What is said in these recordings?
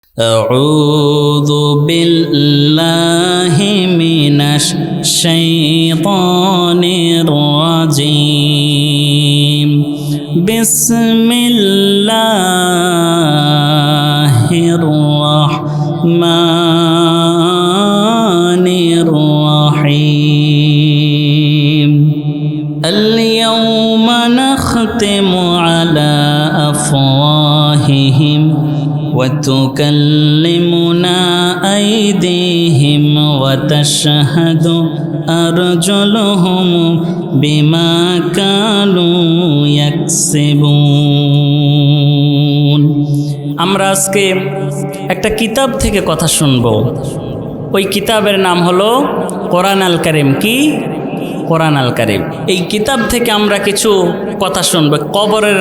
أعوذ بالله من الشيطان الرجيم بسم الله الرحمن الرحيم اليوم نختم على أفواههم وتكلمنا أيديهم وتشهد أرجلهم بما كانوا يكسبون। আমরা আজকে একটা কিতাব থেকে কথা শুনব। ওই কিতাবের নাম হলো কোরআন আল কারীম। কি? কোরআন আল কারীম। এই কিতাব থেকে আমরা কিছু কথা শুনব। কবরের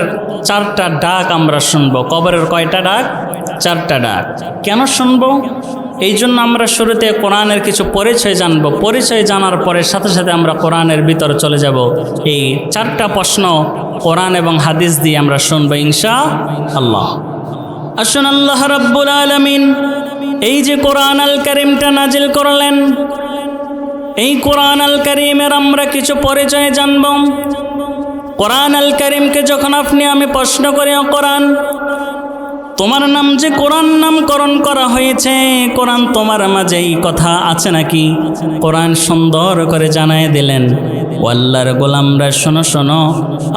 4টা ডাক আমরা শুনব। কবরের কয়টা ডাক? 4টা ডাক। কেন শুনব? এই জন্য আমরা শুরুতে কোরআনের কিছু পরিচয় জানব। পরিচয় জানার পরে সাথে সাথে আমরা কোরআনের ভিতরে চলে যাব। এই 4টা প্রশ্ন কোরআন এবং হাদিস দিয়ে আমরা শুনব ইনশাআল্লাহ। আসুন, আল্লাহ রাব্বুল আলামিন এই যে কোরআন আল কারীমটা নাজিল করলেন, এই কোরআন আল কারীমের আমরা কিছু পরিচয় জানব। কোরআন আল কারীমকে যখন আমি প্রশ্ন করি, কোরআন তোমার নাম যে কোরআন নামকরণ করা হয়েছে, কোরআন তোমার মাঝে এই কথা আছে নাকি? কোরআন সুন্দর করে জানায় দিলেন, ও আল্লাহর গোলামরা শোনো শোনো,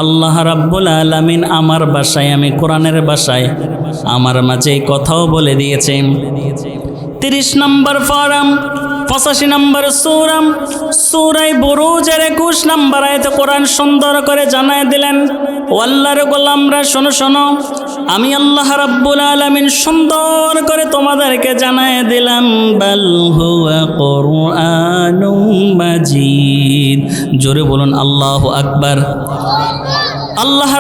আল্লাহ রাব্বুল আলামিন আমার ভাষায়, আমি কোরআনের ভাষায় আমার মাঝে এই কথাও বলে দিয়েছেন। 30 নম্বর ফারাম 85 নম্বর সূরা বুরুজের 21 নম্বর আয়াতে কোরআন সুন্দর করে জানায় দিলেন, ও আল্লাহর গোলামরা শোনো শোনো, আমি আল্লাহ রাব্বুল আলামিন সুন্দর করে তোমাদেরকে জানায় দিলাম, বাল হুয়া কুরআনুম মাজিদ। জোরে বলুন আল্লাহু আকবার। আল্লাহ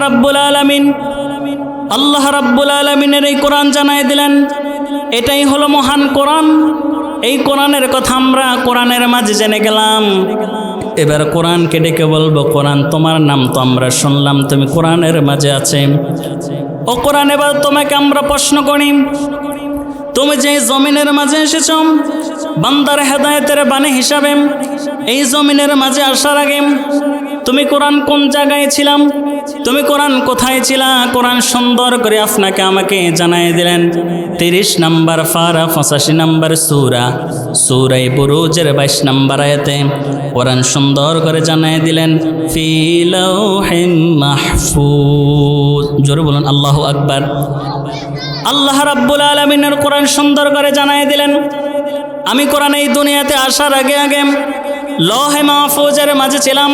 রাব্বুল আলামিনের এই কোরআন জানায় দিলেন, এটাই হলো মহান কোরআন। এই কোরআনের কথা আমরা কোরআনের মাঝে জেনে গেলাম। এবার কোরআনকে ডেকে বলবো, কোরআন তোমার নাম তো আমরা শুনলাম, তুমি কোরআনের মাঝে আছে। ও কোরআন, এবার তোমাকে আমরা প্রশ্ন করি, তুমি যে জমিনের মাঝে এসেছ বান্দার হেদায়েতের বাণী হিসাবে, এই জমিনের মাঝে আসার আগে তুমি কোরআন কোন জায়গায় ছিলাম? তুমি কোরআন কোথায় ছিলা? কোরআন সুন্দর করে আমাকে জানাই দিলেন। 30 নম্বর ফারা 85 নম্বর সূরা বুরুজের 22 নম্বর আয়াতে কোরআন সুন্দর করে জানাই দিলেন, ফি লাউহিন মাহফুজ। জোরে বলুন আল্লাহু আকবার। আল্লাহ রাব্বুল আলামিনের কোরআন সুন্দর করে জানাই দিলেন, আমি কোরআন এই দুনিয়াতে আসার আগে লৌহে মাহফুজের মাঝে ছিলাম।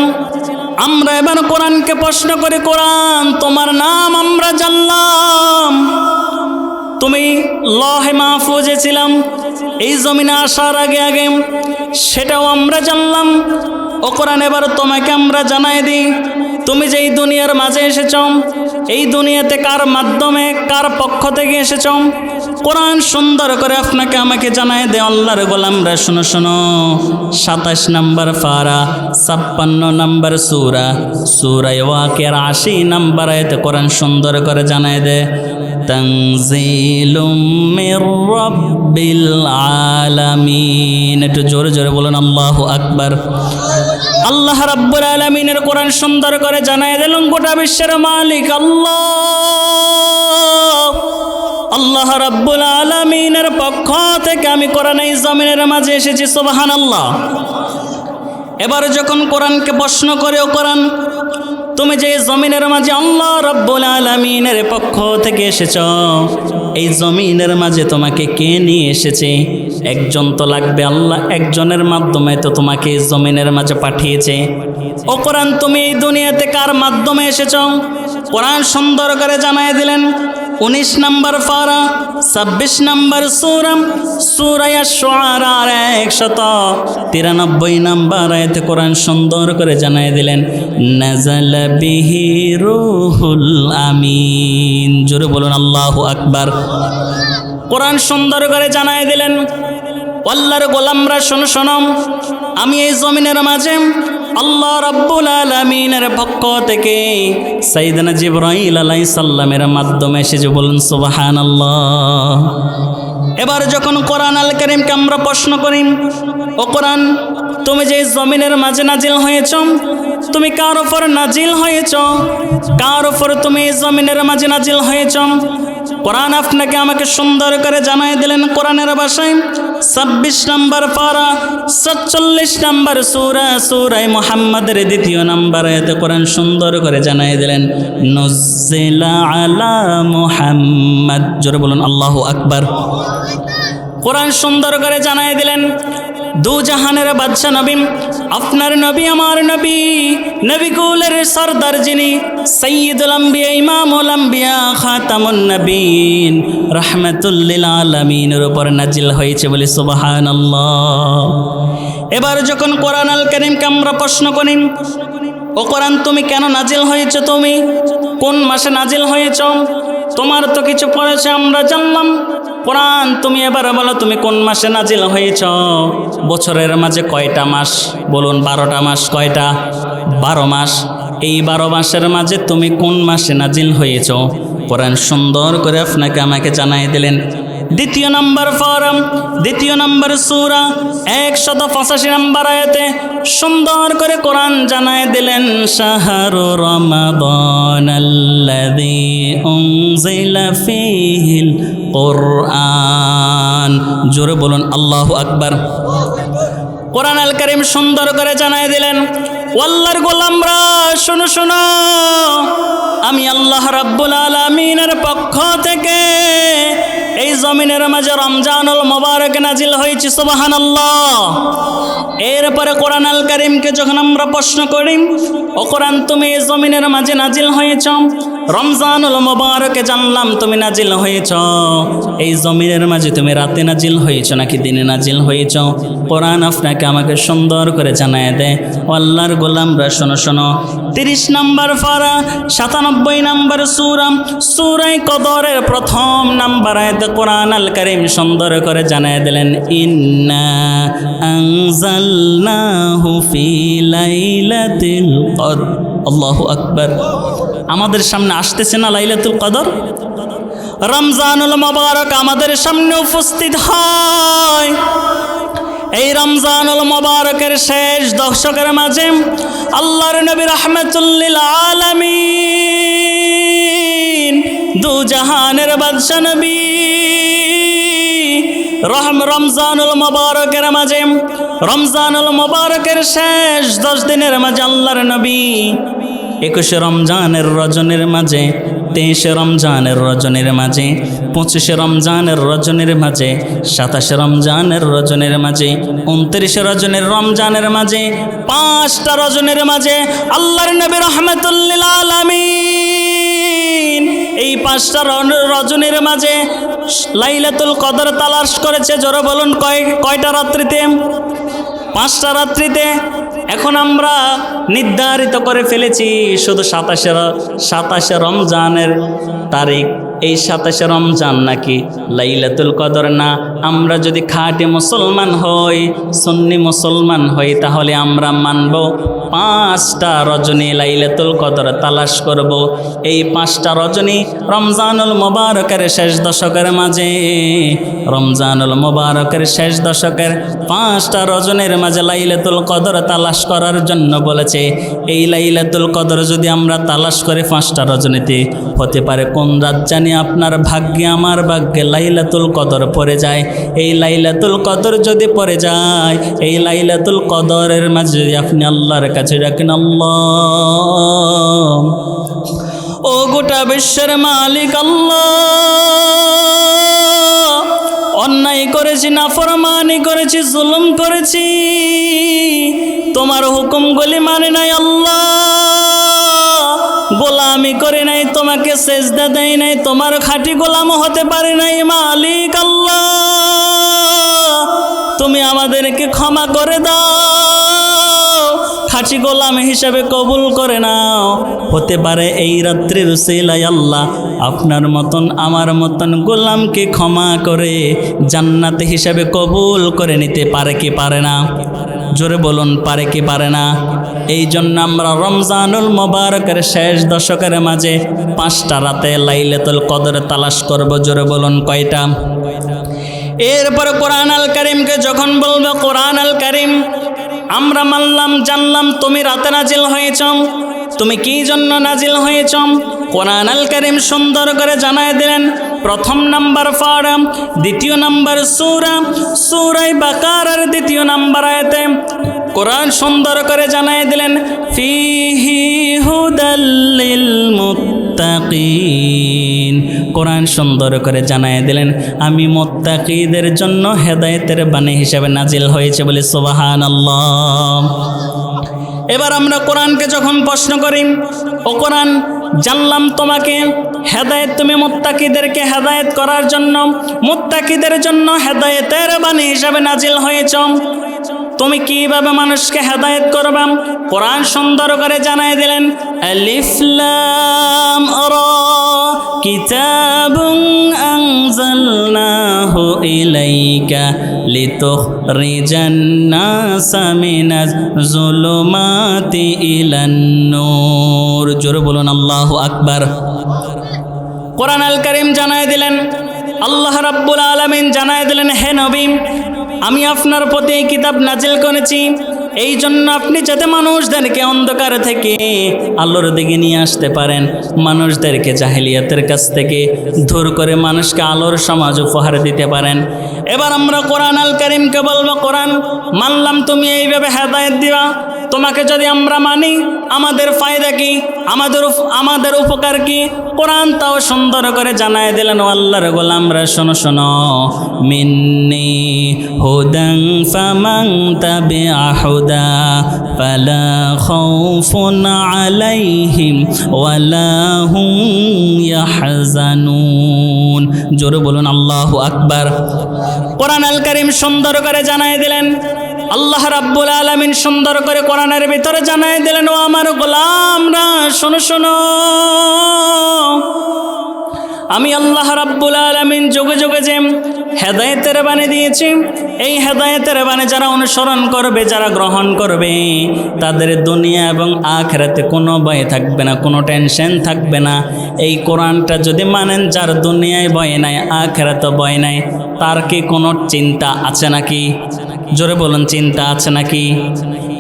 আমরা এবার কোরআনকে প্রশ্ন করি, কোরআন তোমার নাম আমরা জানলাম, তুমি লৌহে মাহফুজে ছিলাম এই জমিনে আসার আগে সেটাও আমরা জানলাম। ও কোরআন, এবার তোমাকে আমরা জানাই দিই, তুমি যে এই দুনিয়ার মাঝে এসেছ, এই দুনিয়াতে কার মাধ্যমে, কার পক্ষ থেকে এসেছ? কোরআন সুন্দর করে আমাকে জানাই দে। আল্লাহর গোলামরা শোনো শোনো, 27 নম্বর ফারা 56 নম্বর সূরা ওয়াকিয়ার 80 নম্বর আয়াতে কোরআন সুন্দর করে জানাই দে, তানজিলুম মির রাব্বিল আলামিন। একটু জোরে জোরে বলুন আল্লাহু আকবার। আল্লাহ রাব্বুল আলামিনের কোরআন সুন্দর করে জানাই দিলেন, গোটা বিশ্বের মালিক আল্লাহ রাব্বুল আলামিনের পক্ষ থেকে আমি কোরআন এই জমিনের মাঝে এসেছি। সুবহানাল্লাহ। এবার যখন কোরআনকে প্রশ্ন করে, ও কোরআন তুমি যে জমিনের মাঝে আল্লাহ রাব্বুল আলামিনের পক্ষ থেকে এসেছ, এই জমিনের মাঝে তোমাকে কে নিয়ে এসেছে? একজন তো লাগবে, আল্লাহ একজনের মাধ্যমে তো তোমাকে এই জমিনের মাঝে পাঠিয়েছে। ও কোরআন, তুমি এই দুনিয়াতে কার মাধ্যমে এসেছ? কোরআন সুন্দর করে জানাই দিলেন, 19 নম্বর ফারা 26 নম্বর সূরা আশ-শুআরা 193 নম্বর আয়াতে কোরআন সুন্দর করে জানাই দিলেন, নাযালা বিহি রূহুল আমিন। জোরে বলুন আল্লাহু আকবার। কোরআন সুন্দর করে জানাই দিলেন, আল্লাহর গোলামরা শোনো শোনো, আমি এই জমিনের মাঝে আল্লাহ রাব্বুল আলামিনের পক্ষ থেকে সাইয়েদনা জিবরাইল আলাইহিস সালামের মাধ্যমে এসে যে বলেন সুবহানাল্লাহ। এবার যখন কোরআন আল কারীমকে আমরা প্রশ্ন করি, ও কোরআন, তুমি যে জমিনের মাঝে নাজিল হয়েছ, তুমি কার উপর নাজিল হয়েছ? কার উপর তুমি জমিনের মাঝে নাজিল হয়েছ? কোরআন আপনাকে আমাকে সুন্দর করে জানাই দিলেন কোরআনের ভাষায়। 26 নম্বর পারা, 47 নম্বর সূরা, সূরা মুহাম্মাদের 2 নম্বর আয়াতে কোরআন সুন্দর করে জানাই দিলেন, নুজ্জিলা আলা মুহাম্মাদ। জোরে বলুন আল্লাহু আকবার। কোরআন সুন্দর করে জানাই দিলেন, দু জাহানের বাদশা নবী, আপনার নবী, আমার নবী, নবী কুলের সরদার যিনি, সাইয়্যিদুল আম্বিয়া, ইমামুল আম্বিয়া, খাতামুন নবীন, রাহমাতুল লিল আলামিনের উপর নাজিল হয়েছে বলে সুবহানাল্লাহ। এবার যখন কোরআন আল কারীমকে আমরা প্রশ্ন করি, ও কোরআন, তুমি কেন নাজিল হয়েছ? তুমি কোন মাসে নাজিল হয়েছ? তোমার তো কিছু পড়েছে আমরা জানলাম। কোরআন, তুমি এবার বলো, তুমি কোন মাসে নাজিল হয়েছ? বছরের মাঝে কয়টা মাস? বলুন। 12টা মাস। কয়টা? 12 মাস। এই 12 মাসের মাঝে তুমি কোন মাসে নাজিল হয়েছ? কোরআন সুন্দর করে আপনাকে আমাকে জানাই দিলেন। 2 নম্বর ফরম, 2 নম্বর সূরা, 185 নম্বর আয়াতে সুন্দর করে কোরআন জানাই দিলেন, শাহরু রমাদানাল্লাযী উনজিলা ফীহিল কুরআন। জোরে বলুন আল্লাহু আকবার। কোরআন আল কারীম সুন্দর করে জানাই দিলেন, আল্লাহর গোলামরা শোনো শোনো, আমি আল্লাহ রাব্বুল আলামিনের পক্ষ থেকে এই জমিনের মাঝে রমজানুল মুবারক নাজিল হয়েছে। সুবহানাল্লাহ। এরপরে কোরআন আল কারীমকে যখন আমরা প্রশ্ন করি, ও কোরআন, তুমি এই জমিনের মাঝে নাজিল হয়েছ, রমজানুল মুবারকে জানলাম তুমি নাজিল হয়েছ, এই জমিনের মাঝে তুমি রাতে নাজিল হয়েছ নাকি দিনে নাজিল হয়েছ? কোরআন আপনাকে আমাকে সুন্দর করে জানায় দেয়, আল্লাহর গোলামরা শোনো শোনো। 30 নম্বর পারা, 97 নম্বর সূরা, সূরা কদরের 1 নম্বর আয়াতে কোরআন আল কারীম সুন্দর করে জানায় দিলেন, ইন্না আনজালনাহু ফি লাইলাতিল কদর। আল্লাহু আকবার। আমাদের সামনে আসতেছে না লাইলাতুল কদর? রমজানুল মুবারক আমাদের সামনে উপস্থিত হয়। এই রমজানুল মুবারকের শেষ দশকের মাঝে আল্লাহর নবী রাহমাতুল লিল আলামিন, দু জাহানের বাদশা নবী, রমজানুল মুবারকের মাঝে, রমজানুল মুবারকের শেষ 10 দিনের মাঝে আল্লাহর নবী 21 রমজানের রজনীর মাঝে, 23 রমজানের রজনীর মাঝে, 25 রমজানের রজনীর মাঝে, 27 রমজানের রজনীর মাঝে, 29 রমজানের মাঝে, 5টা রজনীর মাঝে আল্লাহর নবী রাহমাতুল লিল আলামিন এই 5টা রজনীর মাঝে লাইলাতুল কদর তালাশ করেছে। জোরে বলুন, কয়টা রাত্রিতে? 5টা রাত্রিতে। এখন আমরা নির্ধারিত করে ফেলেছি শুধু 27 রমজানের তারিখ। এই 27 রমজান নাকি লাইলাতুল কদর না। আমরা যদি খাঁটি মুসলমান হই, সুন্নি মুসলমান হই, তাহলে আমরা মানব 5টা রজনী লাইলাতুল কদর তালাশ করব। এই 5টা রজনী রমজানুল মুবারকের শেষ দশকের মাঝে, রমজানুল মুবারকের শেষ দশকের 5টা রজনীর মাঝে লাইলাতুল কদর তালাশ করার জন্য বলেছে। এই লাইলাতুল কদর যদি আমরা তালাশ করে 5টা রজনীতে, হতে পারে কোন রাত জানি আপনার ভাগ্যে আমার ভাগ্যে লাইলাতুল কদর পড়ে যায়। এই লাইলাতুল কদর যদি পড়ে যায়, এই লাইলাতুল কদরের মাঝে যদি আপনি আল্লাহর কাছে ডাকেন, আল্লাহ, ও গোটা বিশ্বের মালিক আল্লাহ, অন্যায় করেছি, নাফরমানি করেছি, জুলুম করেছি, তোমার হুকুমগুলি মানে নাই আল্লাহ, গোলামি করে নাই, তোমাকে সেজদা দেয় নাই, তোমার খাঁটি গোলাম হতে পারে নাই। মালিক আল্লাহ, তুমি আমাদেরকে ক্ষমা করে দাও, খাঁটি গোলাম হিসাবে কবুল করে নাও। হতে পারে এই রাত্রির উসিলায় আল্লাহ আপনার মতন আমার মতন গোলামকে ক্ষমা করে জান্নাত হিসাবে কবুল করে নিতে পারে কি পারে না? জোরে বলুন, পারে কি পারে না? এই জন্য আমরা রমজানুল মুবারকের শেষ দশকের মাঝে 5টা রাতে লাইলাতুল কদর তালাশ করব। জোরে বলুন, কয়টা? এরপরে কোরআন আল কারিমকে যখন বলবে কোরআন আল কারিম আমরা মানলাম জানলাম তুমি রাতে নাজিল হয়েছ, তুমি কি জন্য নাজিল হয়েছ? কোরআন আল কারিম সুন্দর করে জানায় দিলেন। প্রথম নাম্বার পারা, দ্বিতীয় নাম্বার সূরা, সূরা বাকারার দ্বিতীয় নাম্বার আয়াতে কোরআন সুন্দর করে জানায় দিলেন ফিহি হুদাল লিল মুত্তাকিন। কোরআন সুন্দর করে জানায় দিলেন আমি মুত্তাকিদের জন্য হেদায়েতের বাণী হিসেবে নাজিল হয়েছে বলে সুবহানাল্লাহ। এবার আমরা কোরআনকে যখন প্রশ্ন করি, ও কোরআন জানলাম তোমাকে হেদায়েত, তুমি মুত্তাকিদেরকে হেদায়েত করার জন্য, মুত্তাকিদের জন্য হেদায়েতের বাণী হিসাবে নাজিল হয়েছ, তুমি কিভাবে মানুষকে হেদায়েত করবা? কোরআন সুন্দর করে জানায় দিলেন আলিফ লাম রা কিতাবুন আনজালনাহু ইলাইকা লিতুখরিজান নাসা মিনাজ যুলুমাতি ইলান নূর। জোরে বলুন আল্লাহু আকবার। কোরআন আল কারীম জানায় দিলেন, আল্লাহ রাব্বুল আলামিন জানায় দিলেন হে নবী আমি আপনার প্রতি এই কিতাব নাজিল করেছি এই জন্য আপনি যাতে মানুষদেরকে অন্ধকার থেকে আলোর দিকে নিয়ে আসতে পারেন, মানুষদেরকে জাহেলিয়াতের কাছ থেকে দূর করে মানুষকে আলোর সমাজ উপহার দিতে পারেন। এবার আমরা কোরআন আল কারীমকে বলবো কোরআন মানলাম তুমি এইভাবে হেদায়েত দিবা, তোমাকে যদি আমরা মানি আমাদের ফায়দা কি, আমাদের উপকার কি? কোরআন তাও সুন্দর করে জানায় দিলেন আল্লাহর গোলামরা শোনো শোনো মিন্নি হুদান ফামান তাবিআ হুদা ফালা খাউফুন আলাইহিম ওয়ালা হুম ইয়াহজানুন। জোরে বলুন আল্লাহু আকবার। কোরআন আল কারীম সুন্দর করে জানায় দিলেন, আল্লাহ রাব্বুল আলামিন সুন্দর করে কোরআনের ভিতরে জানায় দিলেন ও আমার গোলামরা শোনো শোনো আমি আল্লাহ রাব্বুল আলামিন যুগে যুগে যে হেদায়েতের বাণী দিয়েছি এই হেদায়েতের বাণী যারা অনুসরণ করবে, যারা গ্রহণ করবে তাদের দুনিয়া এবং আখিরাতে কোনো ভয় থাকবে না, কোনো টেনশন থাকবে না। এই কোরআনটা যদি মানেন যার দুনিয়ায় ভয় নাই আখিরাতে ভয় নাই, তার কি কোনো চিন্তা আছে নাকি? জোরে বলুন চিন্তা আছে নাকি?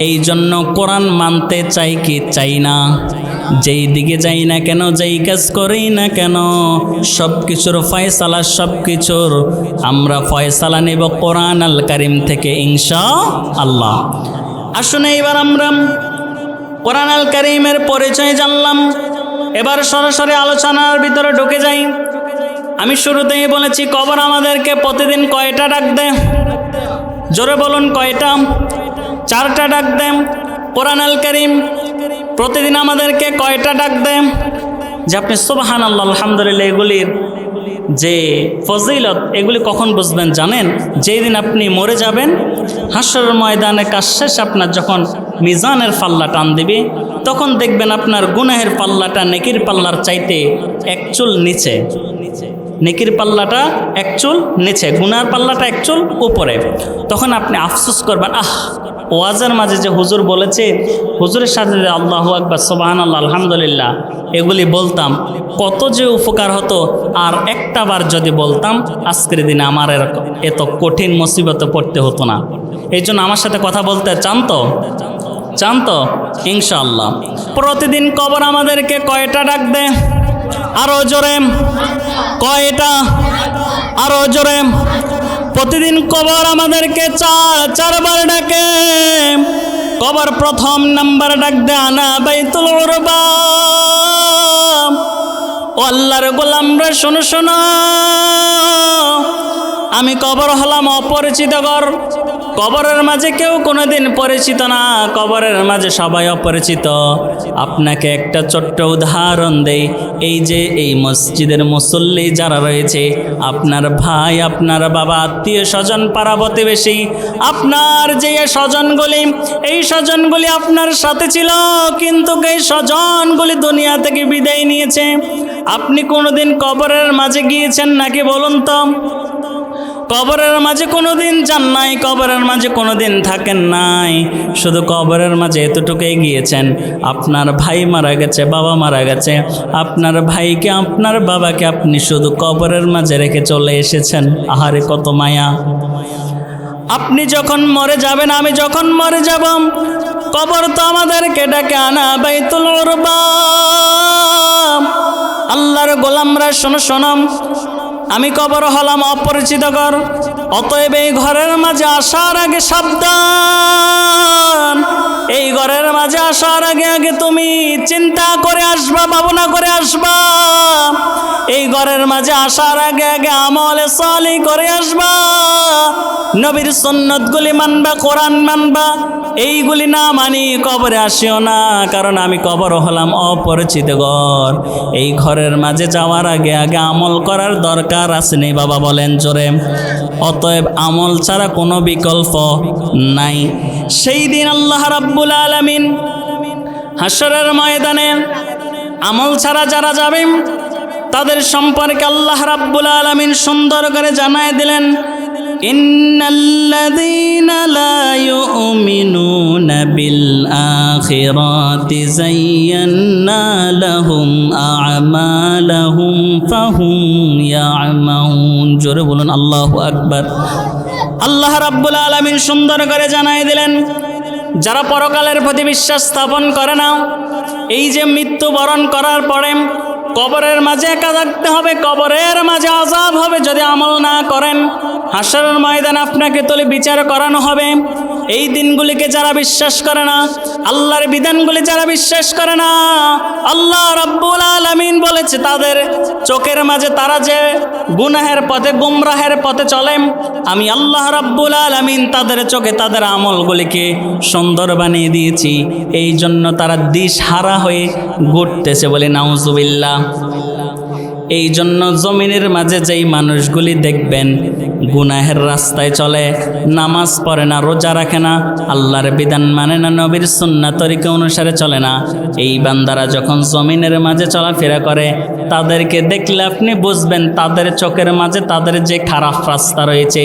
এই জন্য কোরআন মানতে চাই কি চাই না? যেই দিকে যাই না কেন, যেই কাজ করি না কেন, সব কিছুর ফয়সালা, সব কিছুর আমরা ফয়সালা নেব কোরআন আল কারীম থেকে ইনশাআল্লাহ। আসুন এইবার আমরা কোরআন আল কারীমের পরিচয় জানলাম, এবার সরাসরি আলোচনার ভিতরে ঢুকে যাই। আমি শুরুতেই বলেছি কবর আমাদেরকে প্রতিদিন কয়টা ডাক দেয়? জোরে বলুন কয়টা? 4টা ডাক দেয়। কোরআন আল কারীম প্রতিদিন আমাদেরকে কয়টা ডাক দেয়? যে আপনি সুবহানাল্লাহ আলহামদুলিল্লাহ এগুলির যে ফজিলত এগুলি কখন বুঝবেন জানেন? যেই দিন আপনি মরে যাবেন, হাসরের ময়দানে কাজ শেষ, আপনার যখন মিজানের পাল্লা টান দিবে তখন দেখবেন আপনার গুনাহের পাল্লাটা নেকির পাল্লার চাইতে এক চুল নিচে, নেকির পাল্লাটা এক চুল নিচে, গুনার পাল্লাটা এক চুল উপরে। তখন আপনি আফসোস করবেন, ওয়াজের মাঝে যে হুজুর বলেছে, হুজুরের সাথে যে আল্লাহু আকবার সুবহানাল্লাহ আলহামদুলিল্লাহ এগুলি বলতাম কত যে উপকার হতো, আর একটা বার যদি বলতাম আজকের দিনে আমার এত কঠিন মুসিবতে পড়তে হতো না। এই জন্য আমার সাথে কথা বলতে চান তো ইনশাআল্লাহ। প্রতিদিন কবর আমাদেরকে কয়টা ডাক দেয়? আরো জোরে কয়টা? আরো জোরে। প্রতিদিন কবর আমাদেরকে 4বার ডাকে। কবর প্রথম নাম্বার ডাক দেয় আনা বাইতুল উরবা। ও আল্লাহর গোলামরা শোনো শোনো আমি কবর হলাম অপরিচিত ঘর। কবরের মাঝে কেউ কোনোদিন পরিচিত না, কবরের মাঝে সবাই অপরিচিত। আপনাকে একটা ছোট্ট উদাহরণ দেই, এই যে এই মসজিদের মুসল্লি যারা রয়েছে, আপনার ভাই, আপনার বাবা, আত্মীয় স্বজন, পাড়া প্রতিবেশী, আপনার যে স্বজনগুলি, এই স্বজনগুলি আপনার সাথে ছিল, কিন্তু এই স্বজনগুলি দুনিয়া থেকে বিদায় নিয়েছে। আপনি কোনোদিন কবরের মাঝে গিয়েছেন নাকি বলুন তো? কবরের মাঝে কোনোদিন যান নাই, কবরের মাঝে কোনোদিন থাকেন নাই, শুধু কবরের মাঝে এতটুকুই গিয়েছেন। আপনার ভাই মারা গেছে, বাবা মারা গেছে, আপনার ভাইকে আপনার বাবাকে আপনি শুধু কবরের মাঝে রেখে চলে এসেছেন। আহারে কত মায়া। আপনি যখন মরে যাবেন, আমি যখন মরে যাব, কবর তো আমাদেরকে ডাকে আনা বাইতুল উরবা। আল্লাহর গোলামরা শোনো শোনো, আমি কবর হলাম অপরিচিত ঘর, অতএব এই ঘরের মাঝে আসার আগে সাবধান। এই ঘরের মাঝে আসার আগে আগে তুমি চিন্তা করে আসবা, ভাবনা করে আসবা। এই ঘরের মাঝে আসার আগে আগে আমলে সালিহ করে আসবা। নবীর সুন্নতগুলি মানবা, কোরআন মানবা। এইগুলি না মানি কবরে আসিও না, কারণ আমি কবর হলাম অপরিচিত ঘর। এই ঘরের মাঝে যাওয়ার আগে আগে আমল করার দরকার আছে নেই বাবা, বলেন জোরে। অতএব আমল ছাড়া কোনো বিকল্প নাই। সেই দিন আল্লাহ রাব্বুল আলামিন হাশরের ময়দানে আমল ছাড়া যারা যাবে তাদের সম্পর্কে আল্লাহ রাব্বুল আলামিন সুন্দর করে জানায় দিলেন, ইন্নাল্লাযীনা লা ইউমিনুনা বিল আখিরাতি যায়্যানা লাহুম আ'মালাহুম ফাহুম ইয়া'মাউন। জোরে বলুন আল্লাহু আকবার। আল্লাহ রাব্বুল আলামিন সুন্দর করে জানায় দিলেন, যারা পরকালের প্রতি বিশ্বাস স্থাপন করে না, এই যে মৃত্যুবরণ করার পরে কবরের মাঝে একা থাকতে হবে, কবরের মাঝে আযাব হবে যদি আমল না করেন। হাশরের ময়দানে আপনাকে তুলে বিচার করানো হবে। এই দিনগুলিকে যারা বিশ্বাস করে না, আল্লাহর বিধানগুলি যারা বিশ্বাস করে না, আল্লাহ রাব্বুল আলামিন বলেছে তাদের চোখের মাঝে তারা যে গুনাহের পথে, গুমরাহের পথে চলে, আমি আল্লাহ রাব্বুল আলামিন তাদের চোখে তাদের আমলগুলিকে সুন্দর বানিয়ে দিয়েছি। এই জন্য তারা দিশহারা হয়ে ঘুরতেছে, বলে নাউজুবিল্লাহ। এই জন্য জমিনের মাঝে যেই মানুষগুলি দেখবেন গুনাহের রাস্তায় চলে, নামাজ পড়ে না, রোজা রাখে না, আল্লাহর বিধান মানে না, নবীর সুন্নাহ তরিকা অনুসারে চলে না, এই বান্দারা যখন জমিনের মাঝে চলাফেরা করে তাদেরকে দেখলে আপনি বুঝবেন তাদের চোখের মাঝে তাদের যে খারাপ রাস্তা রয়েছে,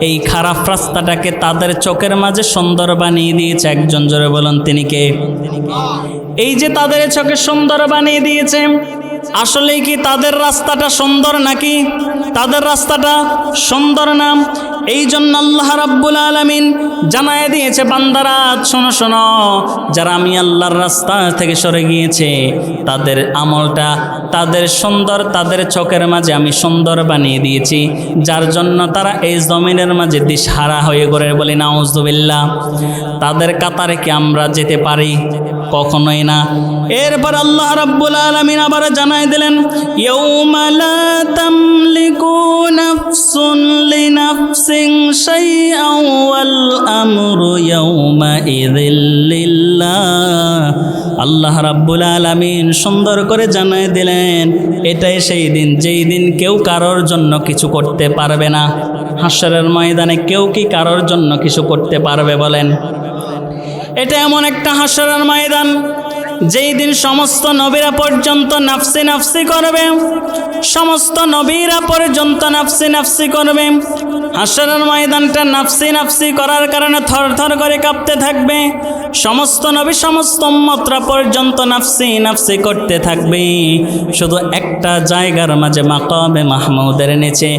এই খারাপ রাস্তাটাকে তাদের চোখের মাঝে সুন্দর বানিয়ে দিয়েছে একজন। জোরে বলুন তিনি কে? এই যে তাদের চোখে সুন্দর বানিয়ে দিয়েছে, আসলেই কি তাদের রাস্তাটা সুন্দর নাকি তাদের রাস্তাটা সুন্দর না? এই জন্য আল্লাহ রাব্বুল আলামিন জানায় দিয়েছে, বান্দারা শোনো শোনো, যারা আমি আল্লাহর রাস্তা থেকে সরে গিয়েছে তাদের আমলটা তাদের সুন্দর, তাদের চোখের মাঝে আমি সুন্দর বানিয়ে দিয়েছি, যার জন্য তারা এই জমিনের মাঝে দিশহারা হয়ে ঘুরে। বলি নাউজুবিল্লাহ। তাদের কাতারে কি আমরা যেতে পারি? কখনোই না। এরপর আল্লাহ রাব্বুল আলামিন আবার জানায় দিলেন, ইয়াউমা লা তামলিকু নাফসুন লিনাফসিন শাইআন ওয়াল আমরু ইয়াউমা ইযিল লিল্লাহ। আল্লাহ রাব্বুল আলামিন সুন্দর করে জানায় দিলেন, এটাই সেই দিন যেই দিন কেউ কারোর জন্য কিছু করতে পারবে না। হাশরের ময়দানে কেউ কি কারোর জন্য কিছু করতে পারবে বলেন? এটা এমন একটা হাশরের ময়দান যেই দিন সমস্ত নবীরা পর্যন্ত নাফসি নাফসি করবে, সমস্ত নবীরা পর্যন্ত নাফসি নাফসি করবে। হাশরের ময়দানটা নাফসি নাফসি করার কারণে থরথর করে কাঁপতে থাকবে। সমস্ত নবী সমস্ত উম্মতরা পর্যন্ত নাফসি নাফসি করতে থাকবে। শুধু একটা জায়গার মাঝে মাকামে মাহমুদের নিচে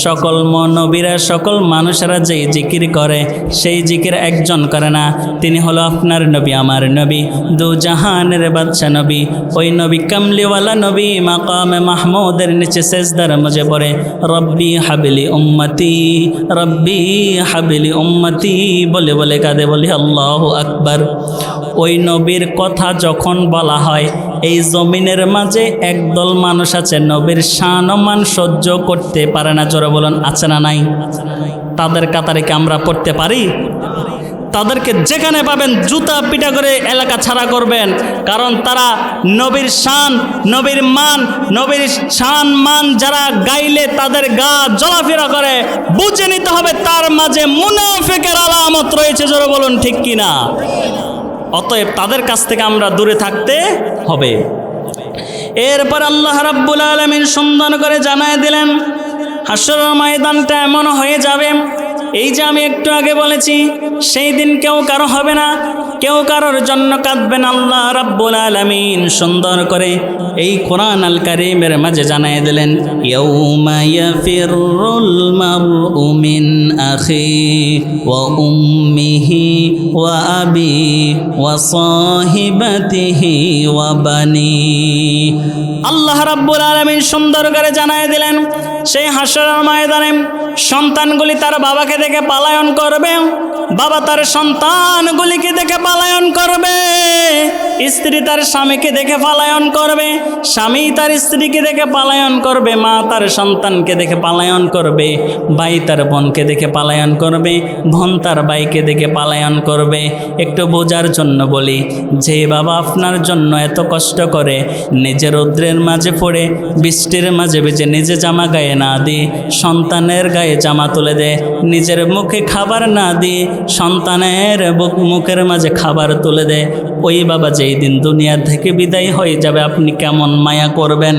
সকল নবীরা, সকল মানুষেরা যেই জিকির করে সেই জিকির একজন করে না, তিনি হলো আপনার নবী, আমার নবী, দু জাহানের বাদশাহ নবী। ওই নবী কামলিওয়ালা নবী মাকামে মাহমুদের নিচে সেজদার মাঝে পড়ে রব্বি হাবিলি উম্মতি, রব্বি হাবিলি উম্মতি বলে বলে কাঁদে, বলি আল্লাহু আকবার। ওই নবীর কথা যখন বলা হয়, এই জমিনের মাঝে একদল মানুষ আছে নবীর শান ও মান সহ্য করতে পারে না। জোরে বলুন আছে না নাই? তাদের কাতারে কি আমরা পড়তে পারি? তাদেরকে যেখানে পাবেন জুতা পিটা করে এলাকা ছাড়া করবেন, কারণ তারা নবীর শান, নবীর মান, নবীর শান মান যারা গাইলে তাদের গা জ্বলাফেরা করে, বুঝে নিতে হবে তার মাঝে মুনাফিকের আলামত রয়েছে। জোরে বলুন ঠিক কিনা? অতএব তাদের কাছ থেকে আমরা দূরে থাকতে হবে। এরপর আল্লাহ রাব্বুল আলামিন সুন্দর করে জানায় দিলেন, হাসরের ময়দানটা এমন হয়ে যাবে, এই যে আমি একটু আগে বলেছি, সেই দিন কেউ কারো হবে না, কেউ কারোর জন্য কাঁদবেন। আল্লাহ রাব্বুল আলামিন সুন্দর করে এই কোরআন আল কারীমের মাঝে জানায় দিলেন, ইয়াউমা ইয়াফিরুল মারউ মিন আখি ওয়া উম্মিহি ওয়া আবি ওয়া সাহিবাতিহি ওয়া বানি। আল্লাহ রাব্বুল আলামিন সুন্দর করে জানায় দিলেন, সেই হাসরের ময়দানে সন্তানগুলি তার বাবাকে দেখে পালায়ন করবে, বাবা তার সন্তানগুলিকে দেখে পালায়ন করবে, স্ত্রী তার স্বামীকে দেখে পালায়ন করবে, স্বামী তার স্ত্রীকে দেখে পালায়ন করবে, মা তার সন্তানকে দেখে পালায়ন করবে, ভাই তার বোনকে দেখে পালায়ন করবে, বোন তার ভাইকে দেখে পালায়ন করবে। একটু বোঝার জন্য বলি, যে বাবা আপনার জন্য এত কষ্ট করে, নিজের রৌদ্রের মাঝে পড়ে, বৃষ্টির মাঝে ভিজে, নিজে জামা গায়ে না দিয়ে সন্তানের গায়ে জামা তুলে দেয়, নিজের মুখে খাবার না দিয়ে সন্তানের মুখের মাঝে খাবার তুলে দেয়, ওই বাবা যেই দিন দুনিয়া থেকে বিদায় হয়ে যাবে, আপনি কেমন মায়া করবেন?